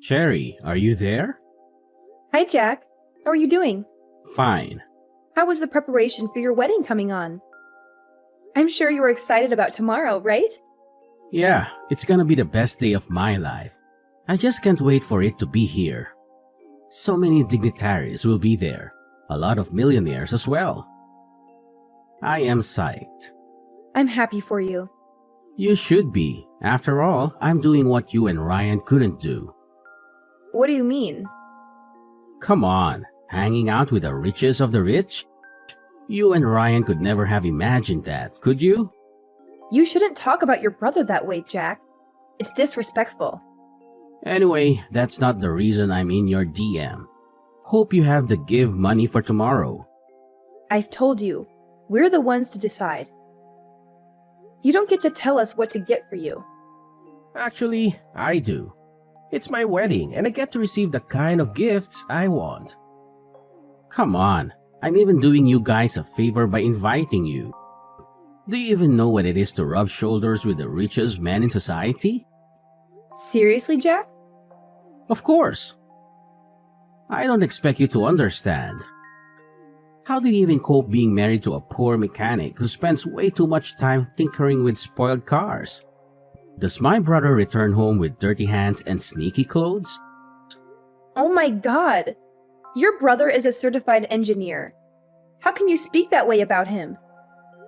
Cherry, are you there? Hi, Jack. How are you doing? Fine. How was the preparation for your wedding coming on? I'm sure you are excited about tomorrow, right? Yeah, it's gonna be the best day of my life. I just can't wait for it to be here. So many dignitaries will be there, a lot of millionaires as well. I am psyched. I'm happy for you. You should be. After all, I'm doing what you and Ryan couldn't do. What do you mean? Come on, hanging out with the richest of the rich? You and Ryan could never have imagined that, could you? You shouldn't talk about your brother that way, Jack. It's disrespectful. Anyway, that's not the reason I'm in your DM. Hope you have the give money for tomorrow. I've told you, we're the ones to decide. You don't get to tell us what to get for you. Actually, I do. It's my wedding and I get to receive the kind of gifts I want. Come on, I'm even doing you guys a favor by inviting you. Do you even know what it is to rub shoulders with the richest man in society? Seriously, Jack? Of course. I don't expect you to understand. How do you even cope being married to a poor mechanic who spends way too much time tinkering with spoiled cars? Does my brother return home with dirty hands and sneaky clothes? Oh my god! Your brother is a certified engineer. How can you speak that way about him?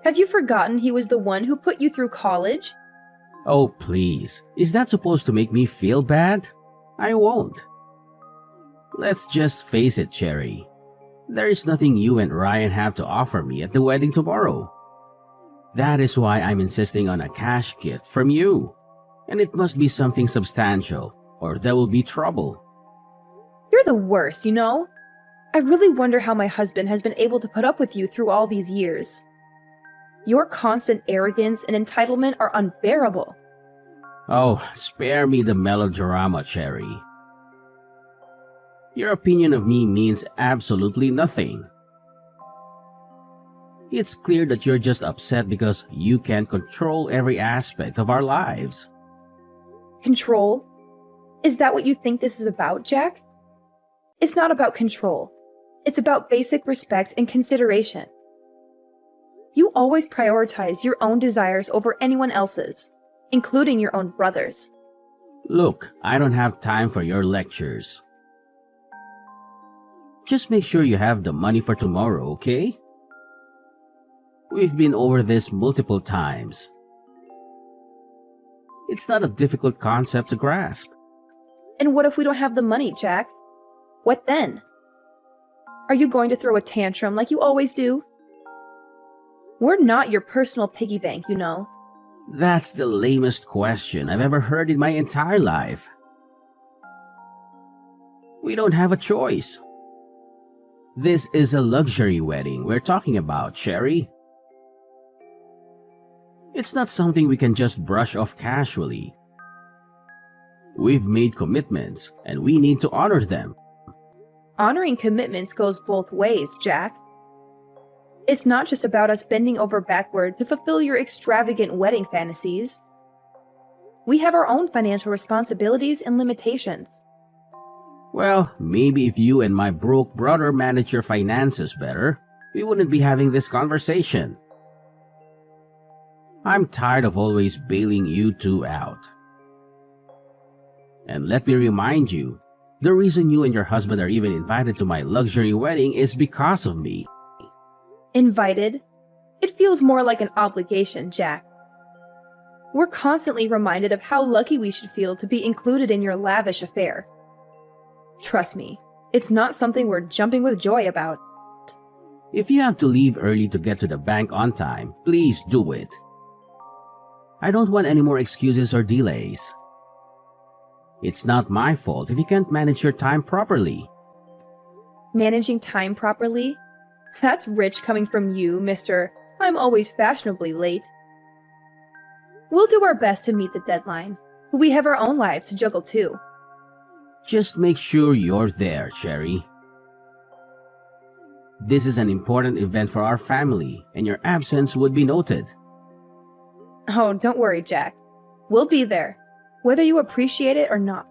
Have you forgotten he was the one who put you through college? Oh, please. Is that supposed to make me feel bad? I won't. Let's just face it, Cherry. There is nothing you and Ryan have to offer me at the wedding tomorrow. That is why I'm insisting on a cash gift from you. And it must be something substantial, or there will be trouble. You're the worst, you know? I really wonder how my husband has been able to put up with you through all these years. Your constant arrogance and entitlement are unbearable. Oh, spare me the melodrama, Cherry. Your opinion of me means absolutely nothing. It's clear that you're just upset because you can't control every aspect of our lives. Control? Is that what you think this is about, Jack? It's not about control. It's about basic respect and consideration. You always prioritize your own desires over anyone else's, including your own brother's. Look, I don't have time for your lectures. Just make sure you have the money for tomorrow, okay? We've been over this multiple times. It's not a difficult concept to grasp. And what if we don't have the money, Jack? What then? Are you going to throw a tantrum like you always do? We're not your personal piggy bank, you know. That's the lamest question I've ever heard in my entire life. We don't have a choice. This is a luxury wedding we're talking about, Cherry. It's not something we can just brush off casually. We've made commitments, and we need to honor them. Honoring commitments goes both ways, Jack. It's not just about us bending over backward to fulfill your extravagant wedding fantasies. We have our own financial responsibilities and limitations. Well, maybe if you and my broke brother manage your finances better, we wouldn't be having this conversation. I'm tired of always bailing you two out. And let me remind you, the reason you and your husband are even invited to my luxury wedding is because of me. Invited? It feels more like an obligation, Jack. We're constantly reminded of how lucky we should feel to be included in your lavish affair. Trust me, it's not something we're jumping with joy about. If you have to leave early to get to the bank on time, please do it. I don't want any more excuses or delays. It's not my fault if you can't manage your time properly. Managing time properly? That's rich coming from you, Mr. I'm always fashionably late. We'll do our best to meet the deadline, but we have our own lives to juggle too. Just make sure you're there, Cherry. This is an important event for our family, and your absence would be noted. Oh, don't worry, Jack. We'll be there, whether you appreciate it or not.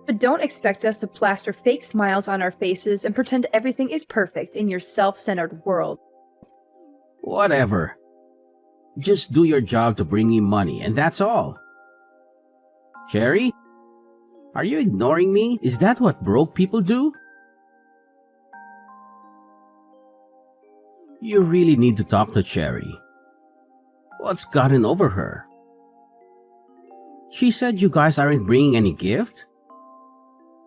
But don't expect us to plaster fake smiles on our faces and pretend everything is perfect in your self-centered world. Whatever. Just do your job to bring me money, and that's all. Cherry? Are you ignoring me? Is that what broke people do? You really need to talk to Cherry. What's gotten over her? She said you guys aren't bringing any gift?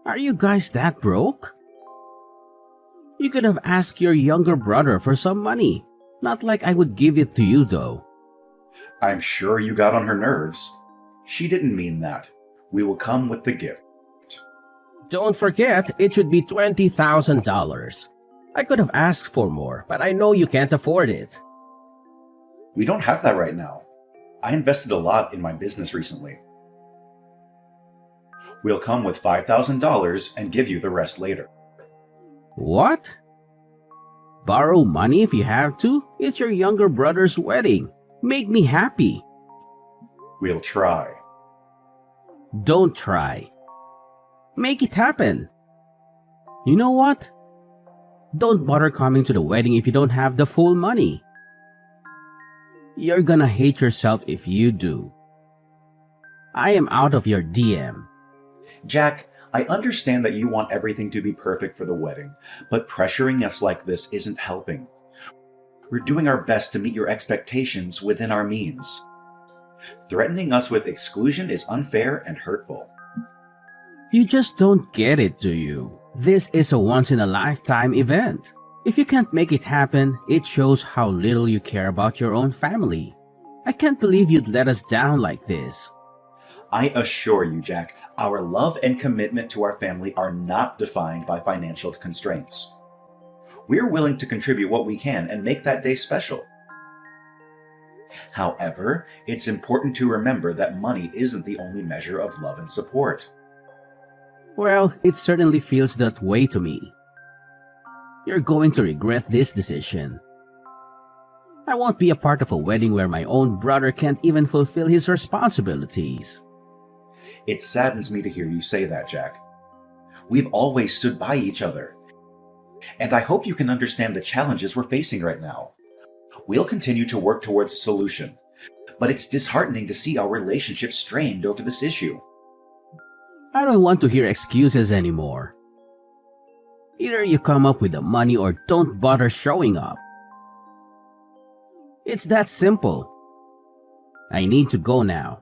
Are you guys that broke? You could have asked your younger brother for some money. Not like I would give it to you, though. I'm sure you got on her nerves. She didn't mean that. We will come with the gift. Don't forget, it should be $20,000. I could have asked for more, but I know you can't afford it. We don't have that right now. I invested a lot in my business recently. We'll come with $5,000 and give you the rest later. What? Borrow money if you have to? It's your younger brother's wedding. Make me happy. We'll try. Don't try. Make it happen. You know what? Don't bother coming to the wedding if you don't have the full money. You're gonna hate yourself if you do. I am out of your DM. Jack, I understand that you want everything to be perfect for the wedding, but pressuring us like this isn't helping. We're doing our best to meet your expectations within our means. Threatening us with exclusion is unfair and hurtful. You just don't get it, do you? This is a once-in-a-lifetime event. If you can't make it happen, it shows how little you care about your own family. I can't believe you'd let us down like this. I assure you, Jack, our love and commitment to our family are not defined by financial constraints. We're willing to contribute what we can and make that day special. However, it's important to remember that money isn't the only measure of love and support. Well, it certainly feels that way to me. You're going to regret this decision. I won't be a part of a wedding where my own brother can't even fulfill his responsibilities. It saddens me to hear you say that, Jack. We've always stood by each other. And I hope you can understand the challenges we're facing right now. We'll continue to work towards a solution, but it's disheartening to see our relationship strained over this issue. I don't want to hear excuses anymore. Either you come up with the money or don't bother showing up. It's that simple. I need to go now.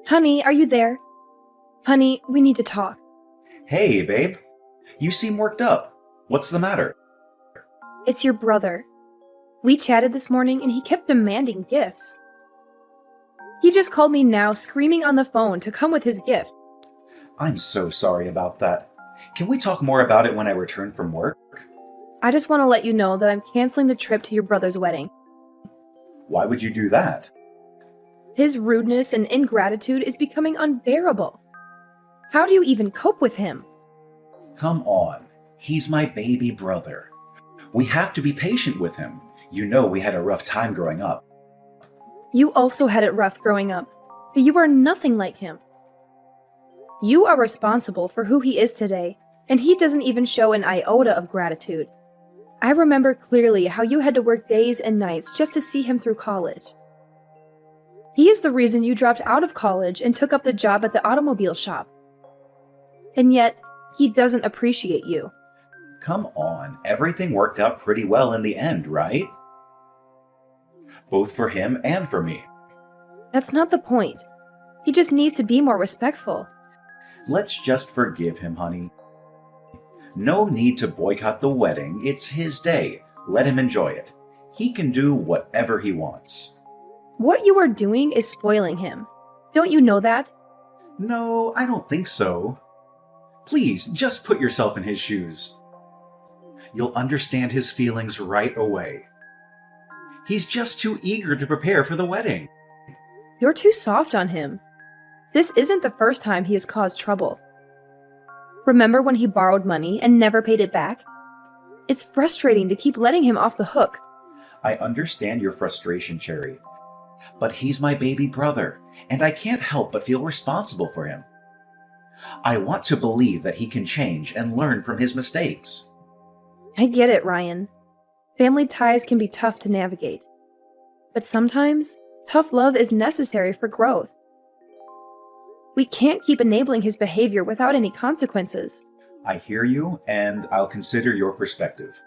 Honey, are you there? Honey, we need to talk. Hey, babe. You seem worked up. What's the matter? It's your brother. We chatted this morning and he kept demanding gifts. He just called me now screaming on the phone to come with his gift. I'm so sorry about that. Can we talk more about it when I return from work? I just want to let you know that I'm canceling the trip to your brother's wedding. Why would you do that? His rudeness and ingratitude is becoming unbearable. How do you even cope with him? Come on. He's my baby brother. We have to be patient with him. You know we had a rough time growing up. You also had it rough growing up, but you are nothing like him. You are responsible for who he is today, and he doesn't even show an iota of gratitude. I remember clearly how you had to work days and nights just to see him through college. He is the reason you dropped out of college and took up the job at the automobile shop. And yet, he doesn't appreciate you. Come on, everything worked out pretty well in the end, right? Both for him and for me. That's not the point. He just needs to be more respectful. Let's just forgive him, honey. No need to boycott the wedding. It's his day. Let him enjoy it. He can do whatever he wants. What you are doing is spoiling him. Don't you know that? No, I don't think so. Please, just put yourself in his shoes. You'll understand his feelings right away. He's just too eager to prepare for the wedding. You're too soft on him. This isn't the first time he has caused trouble. Remember when he borrowed money and never paid it back? It's frustrating to keep letting him off the hook. I understand your frustration, Cherry. But he's my baby brother, and I can't help but feel responsible for him. I want to believe that he can change and learn from his mistakes. I get it, Ryan. Family ties can be tough to navigate. But sometimes, tough love is necessary for growth. We can't keep enabling his behavior without any consequences. I hear you, and I'll consider your perspective.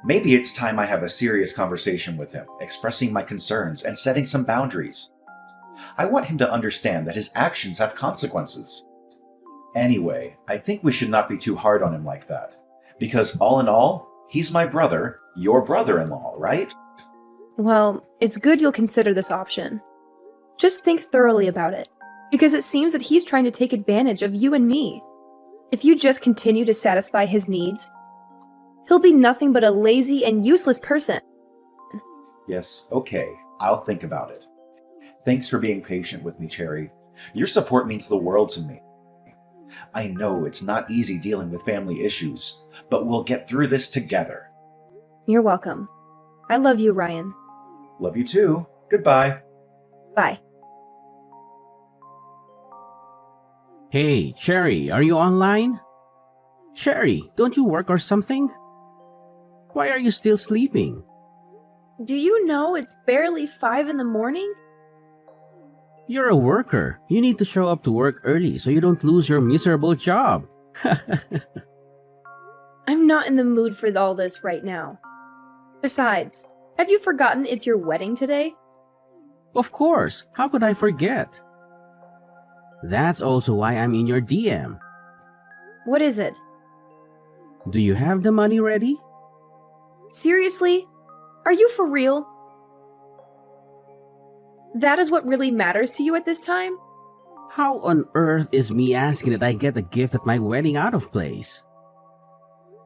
Maybe it's time I have a serious conversation with him, expressing my concerns and setting some boundaries. I want him to understand that his actions have consequences. Anyway, I think we should not be too hard on him like that. Because all in all, he's my brother, your brother-in-law, right? Well, it's good you'll consider this option. Just think thoroughly about it, because it seems that he's trying to take advantage of you and me. If you just continue to satisfy his needs, he'll be nothing but a lazy and useless person. Yes, okay, I'll think about it. Thanks for being patient with me, Cherry. Your support means the world to me. I know it's not easy dealing with family issues, but we'll get through this together. You're welcome. I love you, Ryan. Love you too. Goodbye. Bye. Hey, Cherry, are you online? Cherry, don't you work or something? Why are you still sleeping? Do you know it's barely 5 in the morning? You're a worker. You need to show up to work early so you don't lose your miserable job. I'm not in the mood for all this right now. Besides, have you forgotten it's your wedding today? Of course, how could I forget? That's also why I'm in your DM. What is it? Do you have the money ready? Seriously? Are you for real? That is what really matters to you at this time? How on earth is me asking that I get a gift at my wedding out of place?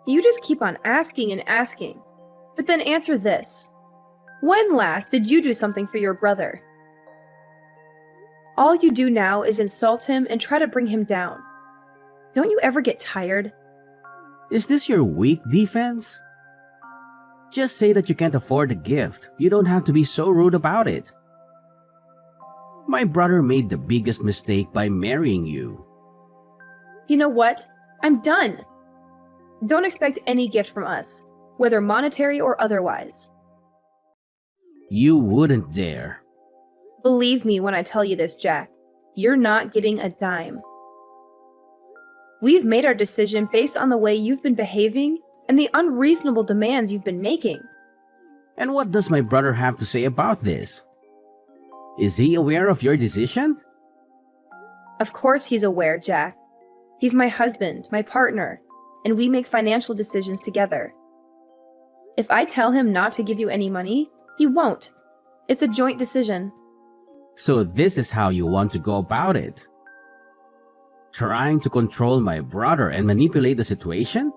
You just keep on asking and asking. But then answer this. When last did you do something for your brother? All you do now is insult him and try to bring him down. Don't you ever get tired? Is this your weak defense? Just say that you can't afford the gift. You don't have to be so rude about it. My brother made the biggest mistake by marrying you. You know what? I'm done. Don't expect any gift from us, whether monetary or otherwise. You wouldn't dare. Believe me when I tell you this, Jack. You're not getting a dime. We've made our decision based on the way you've been behaving and the unreasonable demands you've been making. And what does my brother have to say about this? Is he aware of your decision? Of course he's aware, Jack. He's my husband, my partner, and we make financial decisions together. If I tell him not to give you any money, he won't. It's a joint decision. So this is how you want to go about it? Trying to control my brother and manipulate the situation?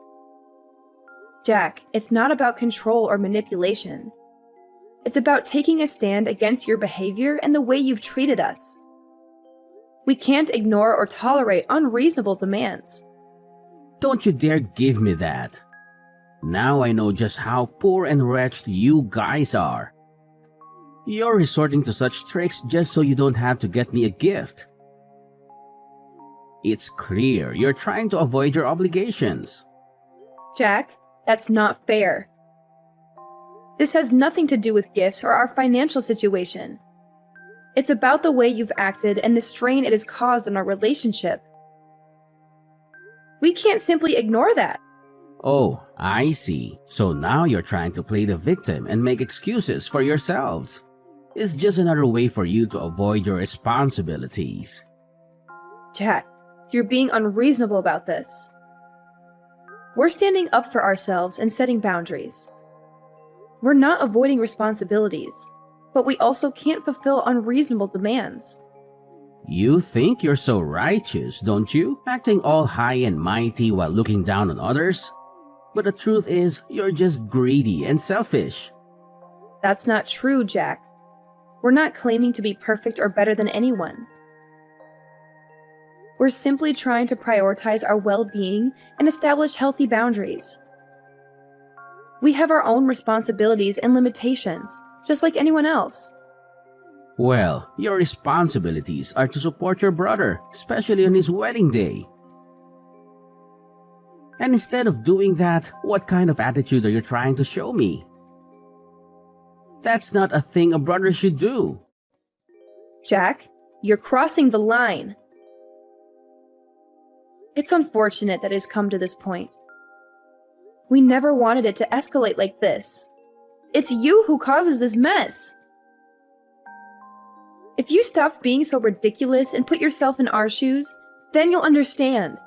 Jack, it's not about control or manipulation. It's about taking a stand against your behavior and the way you've treated us. We can't ignore or tolerate unreasonable demands. Don't you dare give me that. Now I know just how poor and wretched you guys are. You're resorting to such tricks just so you don't have to get me a gift. It's clear you're trying to avoid your obligations. Jack, that's not fair. This has nothing to do with gifts or our financial situation. It's about the way you've acted and the strain it has caused on our relationship. We can't simply ignore that. Oh, I see. So now you're trying to play the victim and make excuses for yourselves. It's just another way for you to avoid your responsibilities. Jack, you're being unreasonable about this. We're standing up for ourselves and setting boundaries. We're not avoiding responsibilities, but we also can't fulfill unreasonable demands. You think you're so righteous, don't you? Acting all high and mighty while looking down on others? But the truth is, you're just greedy and selfish. That's not true, Jack. We're not claiming to be perfect or better than anyone. We're simply trying to prioritize our well-being and establish healthy boundaries. We have our own responsibilities and limitations, just like anyone else. Well, your responsibilities are to support your brother, especially on his wedding day. And instead of doing that, what kind of attitude are you trying to show me? That's not a thing a brother should do. Jack, you're crossing the line. It's unfortunate that it's come to this point. We never wanted it to escalate like this. It's you who causes this mess. If you stopped being so ridiculous and put yourself in our shoes, then you'll understand.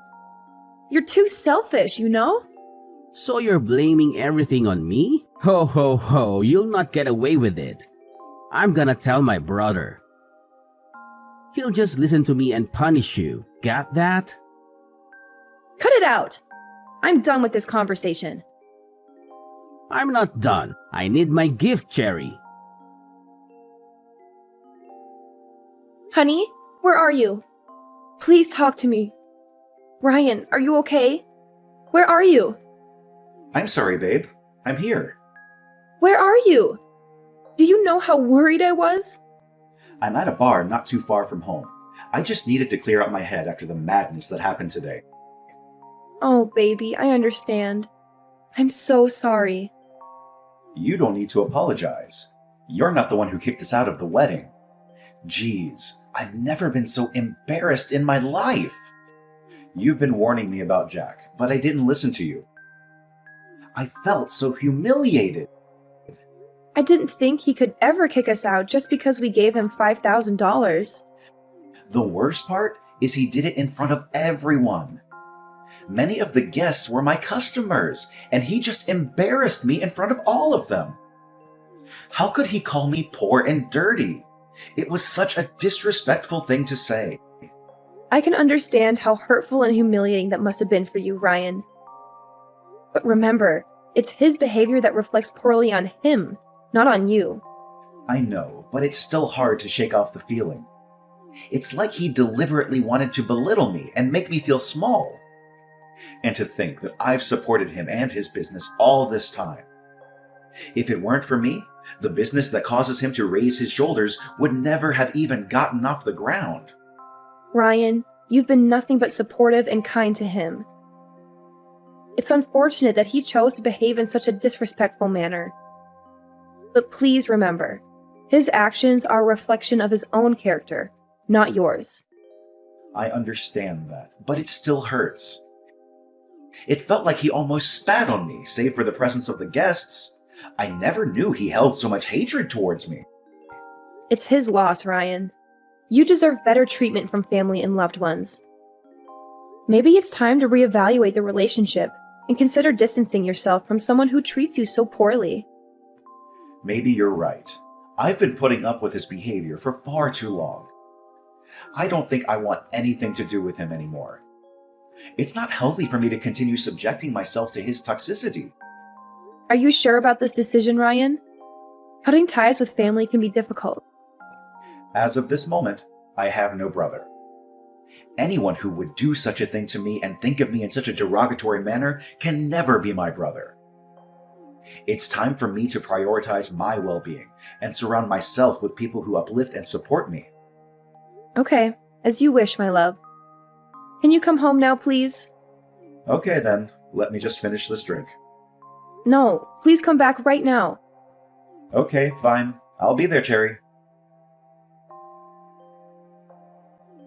You're too selfish, you know? So you're blaming everything on me? Ho ho ho, you'll not get away with it. I'm gonna tell my brother. He'll just listen to me and punish you. Got that? Cut it out! I'm done with this conversation. I'm not done. I need my gift, Cherry. Honey, where are you? Please talk to me. Ryan, are you okay? Where are you? I'm sorry, babe. I'm here. Where are you? Do you know how worried I was? I'm at a bar not too far from home. I just needed to clear out my head after the madness that happened today. Oh, baby, I understand. I'm so sorry. You don't need to apologize. You're not the one who kicked us out of the wedding. Jeez, I've never been so embarrassed in my life. You've been warning me about Jack, but I didn't listen to you. I felt so humiliated. I didn't think he could ever kick us out just because we gave him $5,000. The worst part is he did it in front of everyone. Many of the guests were my customers, and he just embarrassed me in front of all of them. How could he call me poor and dirty? It was such a disrespectful thing to say. I can understand how hurtful and humiliating that must have been for you, Ryan. But remember, it's his behavior that reflects poorly on him, not on you. I know, but it's still hard to shake off the feeling. It's like he deliberately wanted to belittle me and make me feel small. And to think that I've supported him and his business all this time. If it weren't for me, the business that causes him to raise his shoulders would never have even gotten off the ground. Ryan, you've been nothing but supportive and kind to him. It's unfortunate that he chose to behave in such a disrespectful manner. But please remember, his actions are a reflection of his own character, not yours. I understand that, but it still hurts. It felt like he almost spat on me, save for the presence of the guests. I never knew he held so much hatred towards me. It's his loss, Ryan. You deserve better treatment from family and loved ones. Maybe it's time to reevaluate the relationship and consider distancing yourself from someone who treats you so poorly. Maybe you're right. I've been putting up with his behavior for far too long. I don't think I want anything to do with him anymore. It's not healthy for me to continue subjecting myself to his toxicity. Are you sure about this decision, Ryan? Cutting ties with family can be difficult. As of this moment, I have no brother. Anyone who would do such a thing to me and think of me in such a derogatory manner can never be my brother. It's time for me to prioritize my well-being and surround myself with people who uplift and support me. Okay, as you wish, my love. Can you come home now, please? Okay then, let me just finish this drink. No, please come back right now. Okay, fine. I'll be there, Cherry.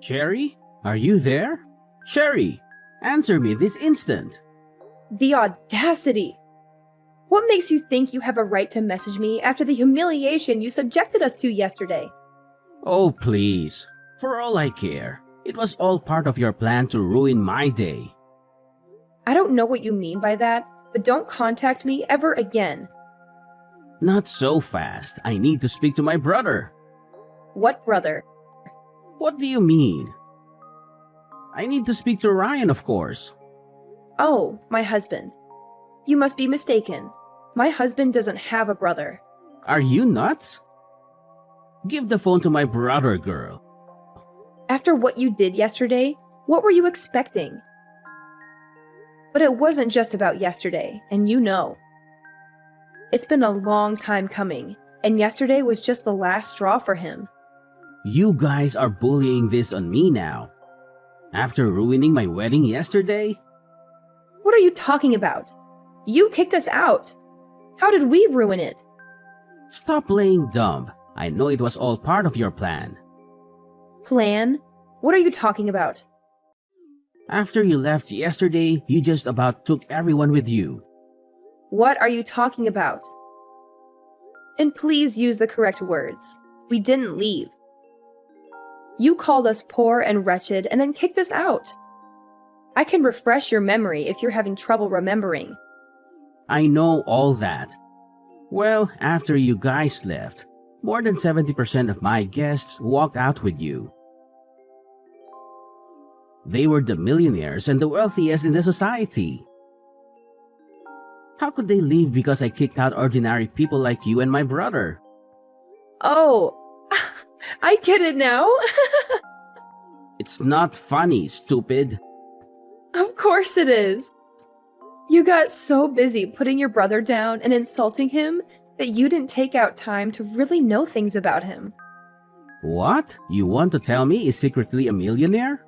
Cherry? Are you there? Cherry, answer me this instant. The audacity! What makes you think you have a right to message me after the humiliation you subjected us to yesterday? Oh, please. For all I care, it was all part of your plan to ruin my day. I don't know what you mean by that, but don't contact me ever again. Not so fast. I need to speak to my brother. What brother? What do you mean? I need to speak to Ryan, of course. Oh, my husband. You must be mistaken. My husband doesn't have a brother. Are you nuts? Give the phone to my brother, girl. After what you did yesterday, what were you expecting? But it wasn't just about yesterday, and you know. It's been a long time coming, and yesterday was just the last straw for him. You guys are bullying this on me now. After ruining my wedding yesterday? What are you talking about? You kicked us out. How did we ruin it? Stop playing dumb. I know it was all part of your plan. Plan? What are you talking about? After you left yesterday, you just about took everyone with you. What are you talking about? And please use the correct words. We didn't leave. You called us poor and wretched and then kicked us out. I can refresh your memory if you're having trouble remembering. I know all that. Well, after you guys left, more than 70% of my guests walked out with you. They were the millionaires and the wealthiest in the society. How could they leave because I kicked out ordinary people like you and my brother? Oh, I get it now. It's not funny, stupid. Of course it is. You got so busy putting your brother down and insulting him that you didn't take out time to really know things about him. What? You want to tell me he's secretly a millionaire?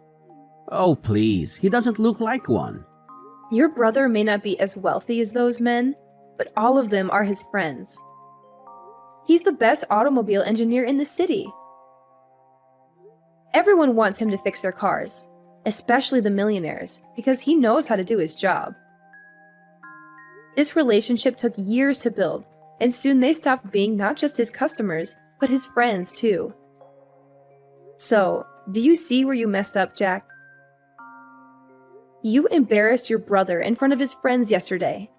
Oh, please, he doesn't look like one. Your brother may not be as wealthy as those men, but all of them are his friends. He's the best automobile engineer in the city. Everyone wants him to fix their cars, especially the millionaires, because he knows how to do his job. This relationship took years to build, and soon they stopped being not just his customers, but his friends too. So, do you see where you messed up, Jack? You embarrassed your brother in front of his friends yesterday,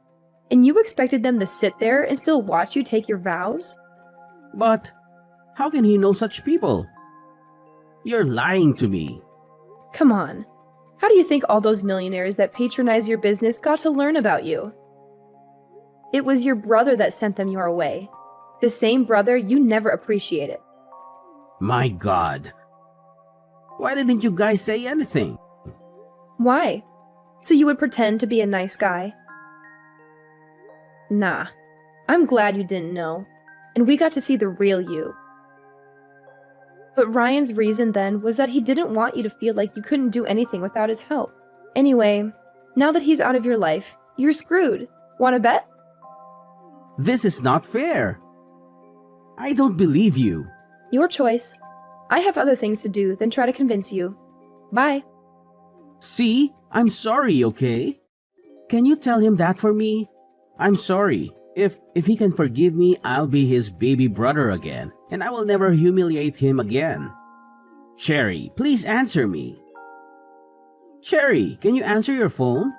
and you expected them to sit there and still watch you take your vows? But how can he know such people? You're lying to me. Come on. How do you think all those millionaires that patronize your business got to learn about you? It was your brother that sent them your way. The same brother you never appreciated. My God. Why didn't you guys say anything? Why? So you would pretend to be a nice guy? Nah. I'm glad you didn't know, and we got to see the real you. But Ryan's reason then was that he didn't want you to feel like you couldn't do anything without his help. Anyway, now that he's out of your life, you're screwed. Wanna bet? This is not fair. I don't believe you. Your choice. I have other things to do than try to convince you. Bye. See, I'm sorry, okay? Can you tell him that for me? I'm sorry. If he can forgive me, I'll be his baby brother again, and I will never humiliate him again. Cherry, please answer me. Cherry, can you answer your phone?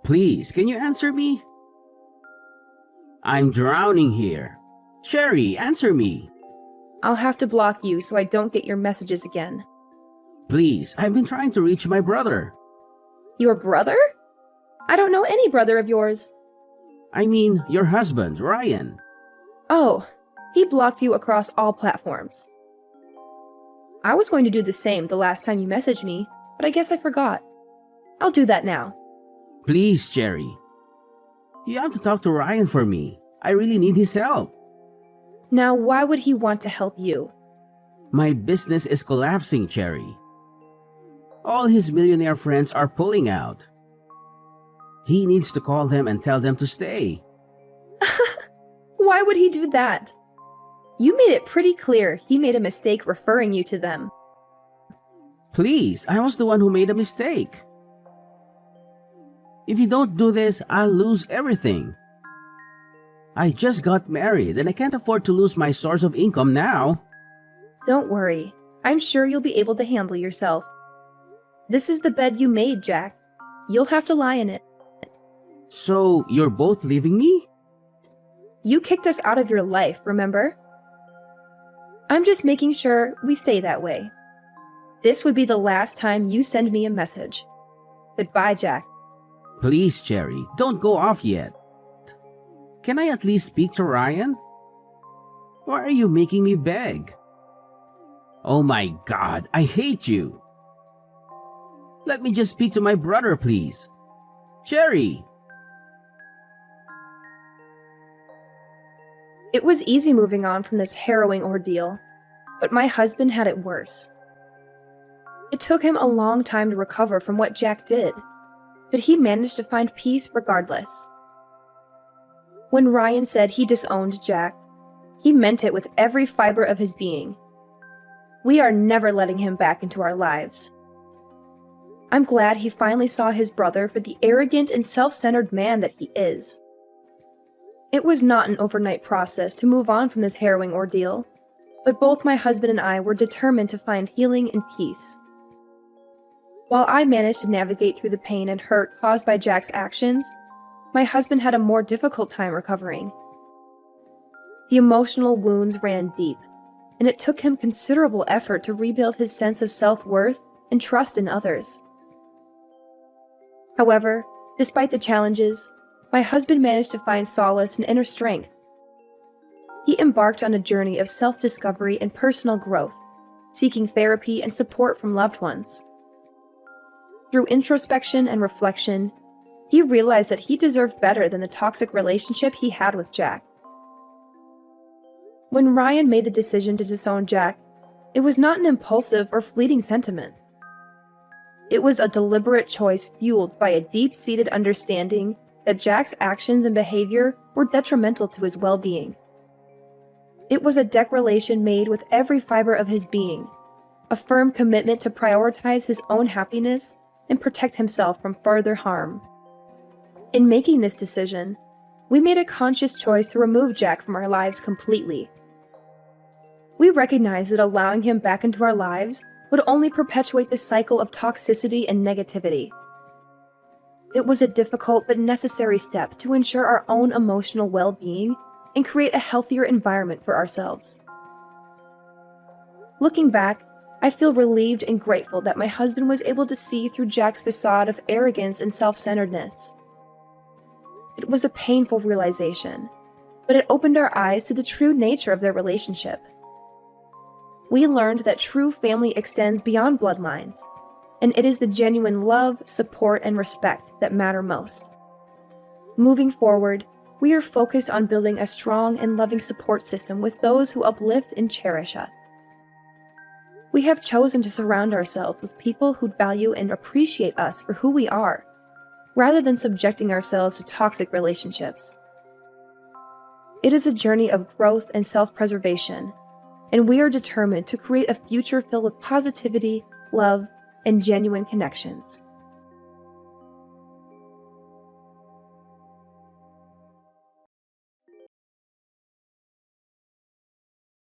Please, can you answer me? I'm drowning here. Cherry, answer me. I'll have to block you so I don't get your messages again. Please, I've been trying to reach my brother. Your brother? I don't know any brother of yours. I mean, your husband, Ryan. Oh, he blocked you across all platforms. I was going to do the same the last time you messaged me, but I guess I forgot. I'll do that now. Please, Cherry. You have to talk to Ryan for me. I really need his help. Now, why would he want to help you? My business is collapsing, Cherry. All his millionaire friends are pulling out. He needs to call them and tell them to stay. Why would he do that? You made it pretty clear he made a mistake referring you to them. Please, I was the one who made a mistake. If you don't do this, I'll lose everything. I just got married and I can't afford to lose my source of income now. Don't worry. I'm sure you'll be able to handle yourself. This is the bed you made, Jack. You'll have to lie in it. So, you're both leaving me? You kicked us out of your life, remember? I'm just making sure we stay that way. This would be the last time you send me a message. Goodbye, Jack. Please, Cherry, don't go off yet. Can I at least speak to Ryan? Why are you making me beg? Oh my God, I hate you. Let me just speak to my brother, please. Cherry! It was easy moving on from this harrowing ordeal. but my husband had it worse. It took him a long time to recover from what Jack did, but he managed to find peace regardless. When Ryan said he disowned Jack, he meant it with every fiber of his being. We are never letting him back into our lives. I'm glad he finally saw his brother for the arrogant and self-centered man that he is. It was not an overnight process to move on from this harrowing ordeal, but both my husband and I were determined to find healing and peace. While I managed to navigate through the pain and hurt caused by Jack's actions, my husband had a more difficult time recovering. The emotional wounds ran deep, and it took him considerable effort to rebuild his sense of self-worth and trust in others. However, despite the challenges, my husband managed to find solace and inner strength. He embarked on a journey of self-discovery and personal growth, seeking therapy and support from loved ones. Through introspection and reflection, he realized that he deserved better than the toxic relationship he had with Jack. When Ryan made the decision to disown Jack, it was not an impulsive or fleeting sentiment. It was a deliberate choice fueled by a deep-seated understanding that Jack's actions and behavior were detrimental to his well-being. It was a declaration made with every fiber of his being, a firm commitment to prioritize his own happiness and protect himself from further harm. In making this decision, we made a conscious choice to remove Jack from our lives completely. We recognized that allowing him back into our lives would only perpetuate the cycle of toxicity and negativity. It was a difficult but necessary step to ensure our own emotional well-being and create a healthier environment for ourselves. Looking back, I feel relieved and grateful that my husband was able to see through Jack's facade of arrogance and self-centeredness. It was a painful realization, but it opened our eyes to the true nature of their relationship. We learned that true family extends beyond bloodlines, and it is the genuine love, support, and respect that matter most. Moving forward, we are focused on building a strong and loving support system with those who uplift and cherish us. We have chosen to surround ourselves with people who value and appreciate us for who we are, rather than subjecting ourselves to toxic relationships. It is a journey of growth and self-preservation, and we are determined to create a future filled with positivity, love, and genuine connections.